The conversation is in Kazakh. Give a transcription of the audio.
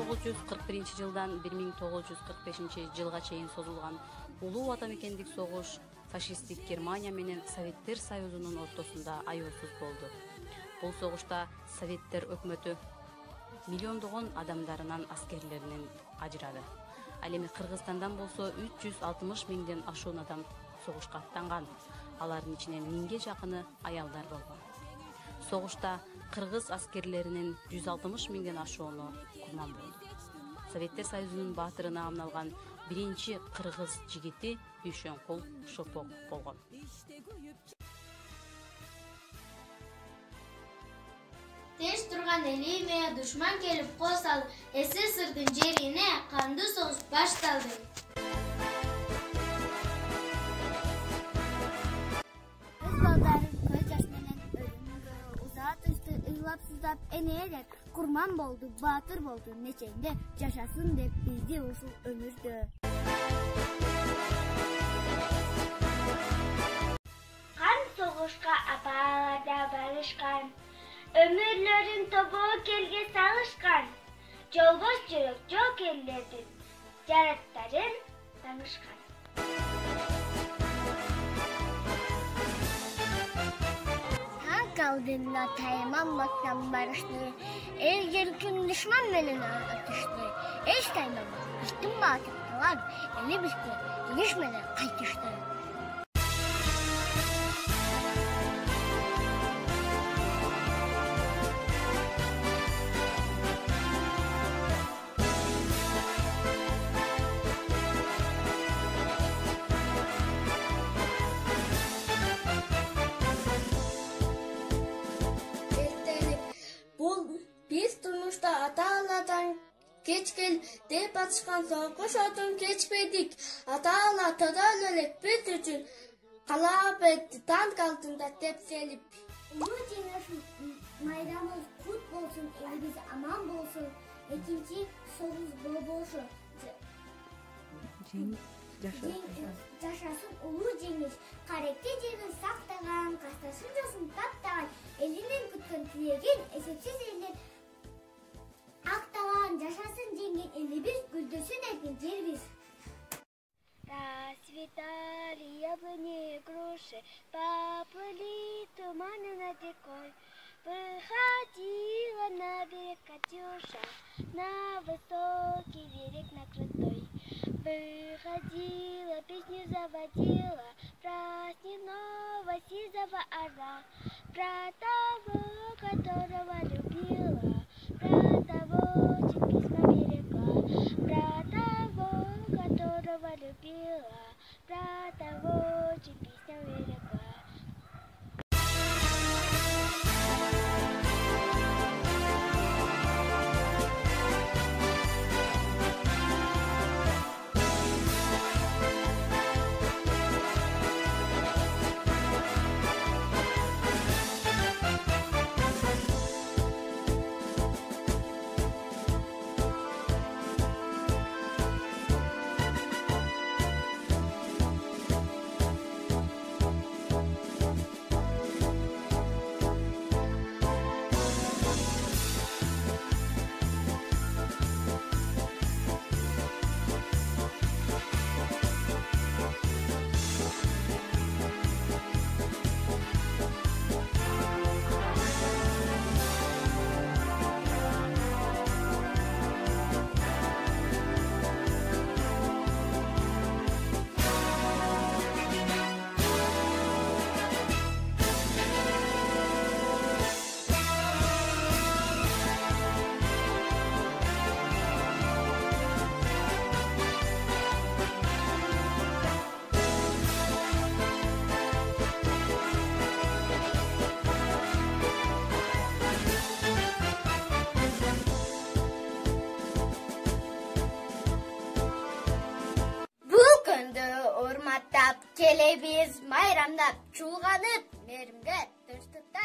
1941-жылдан 1945-жылга чейин созулган улуу атамекендик согуш фашисттик Германия менен Советтер Союзунун ортосунда аеосуз болду. Бул согушта Советтер өкмөтү миллиондогон адамдарынан аскерлеринен ажырады. Ал эми Кыргызстандан болсо 360 миңден ашуун адам согушка аттанган. Алардын ичинен 1000ге жакыны аялдар болгон. Согушта кыргыз аскерлеринин 160 миңден ашууну курман болду. Советтер Союзунун баатырына амналган биринчи кыргыз жигити Дүйшөнкул Шопок болгон. Теш турган элиме душман келип кол салып, СССРдын жерине кандуу согуш башталды. Ылапсыздап энелер курман болду, баатыр болду, неченде жашасын деп бизди ушул өмүрдө. Кан согушка апаларда барышкан, өмүрлөрүн тобоо келге салышкан, жолбош жүрөк жок элдердин жараттарын таңышкан. Kaldığında taymanmaktan barıştı. El yırkın düşman menine atıştı. Eş taymanmak, üstün batıktalar. Eli bitti, düşmeden kaytıştı. Biz turmuşta ata-anadan keçkel deyip atışkan soğukuş otun keçmedik. Ata-ana todan ölüp biz üçün kalap etti tank altında tepselip. Ulu cennetin mayramız kut bolsun, elimiz aman bolsun. İkinci soğuz bol bolsun. Yaşasın ulu cennet. Karekte cennet saktagan, kastasın josun taptagan. Elinin kutkan tilegen, esepsiz eller Акталан жашасын жеңген элибиз гүлдөсүн экен жербиз. Расцветали яблони и груши, поплыли туманы над рекой. Выходила на берег Катюша, на высокий берег, на крутой. Выходила, песню заводила про снежного сизого орла, про того, которого любила. Про того, чьи письма берегла, про того, которого любила, про того, чьи письма берегла. Kelebіз майрамдап, чулғанып, мерімге түрстікті